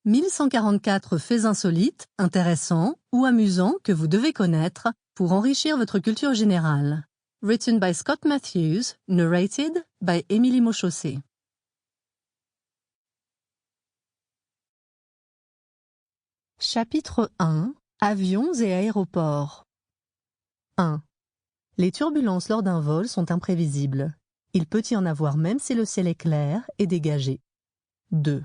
1144 faits insolites, intéressants ou amusants que vous devez connaître pour enrichir votre culture générale. Written by Scott Matthews, narrated by Émilie Mauchaussé. Chapitre 1. Avions et aéroports. 1. Les turbulences lors d'un vol sont imprévisibles. Il peut y en avoir même si le ciel est clair et dégagé. 2.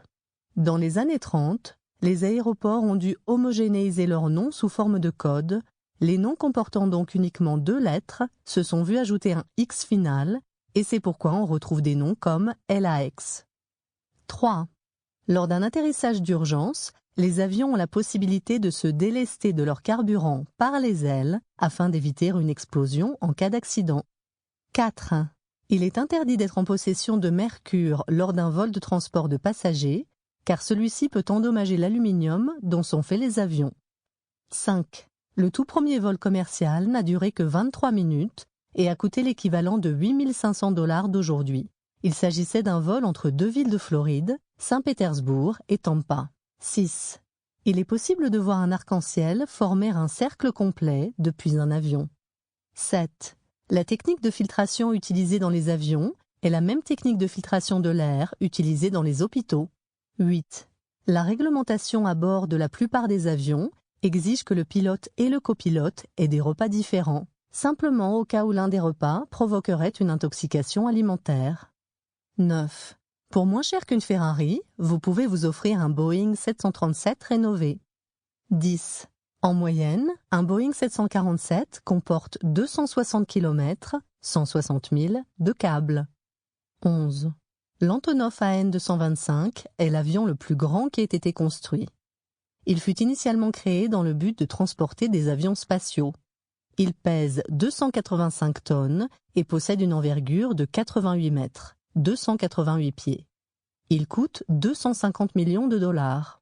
Dans les années 30, les aéroports ont dû homogénéiser leurs noms sous forme de code. Les noms comportant donc uniquement 2 lettres se sont vus ajouter un X final, et c'est pourquoi on retrouve des noms comme LAX. 3. Lors d'un atterrissage d'urgence, les avions ont la possibilité de se délester de leur carburant par les ailes afin d'éviter une explosion en cas d'accident. 4. Il est interdit d'être en possession de mercure lors d'un vol de transport de passagers, car celui-ci peut endommager l'aluminium dont sont faits les avions. 5. Le tout premier vol commercial n'a duré que 23 minutes et a coûté l'équivalent de 8 500 $ d'aujourd'hui. Il s'agissait d'un vol entre 2 villes de Floride, Saint-Pétersbourg et Tampa. 6. Il est possible de voir un arc-en-ciel former un cercle complet depuis un avion. 7. La technique de filtration utilisée dans les avions est la même technique de filtration de l'air utilisée dans les hôpitaux. 8. La réglementation à bord de la plupart des avions exige que le pilote et le copilote aient des repas différents, simplement au cas où l'un des repas provoquerait une intoxication alimentaire. 9. Pour moins cher qu'une Ferrari, vous pouvez vous offrir un Boeing 737 rénové. 10. En moyenne, un Boeing 747 comporte 260 km, 160 000, de câbles. 11. L'Antonov AN-225 est l'avion le plus grand qui ait été construit. Il fut initialement créé dans le but de transporter des avions spatiaux. Il pèse 285 tonnes et possède une envergure de 88 mètres, 288 pieds. Il coûte 250 millions de $.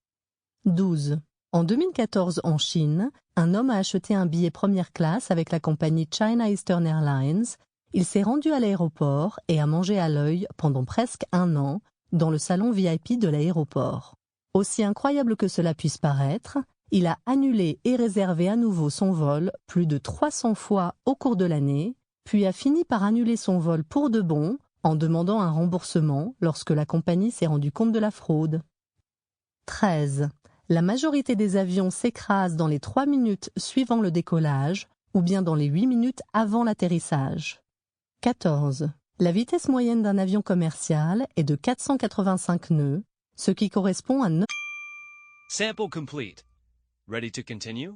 12. En 2014 en Chine, un homme a acheté un billet première classe avec la compagnie China Eastern Airlines. Il s'est rendu à l'aéroport et a mangé à l'œil pendant presque 1 an dans le salon VIP de l'aéroport. Aussi incroyable que cela puisse paraître, il a annulé et réservé à nouveau son vol plus de 300 fois au cours de l'année, puis a fini par annuler son vol pour de bon en demandant un remboursement lorsque la compagnie s'est rendue compte de la fraude. 13. La majorité des avions s'écrasent dans les 3 minutes suivant le décollage ou bien dans les 8 minutes avant l'atterrissage. 14. La vitesse moyenne d'un avion commercial est de 485 nœuds, ce qui correspond à 9... Sample complete. Ready to continue?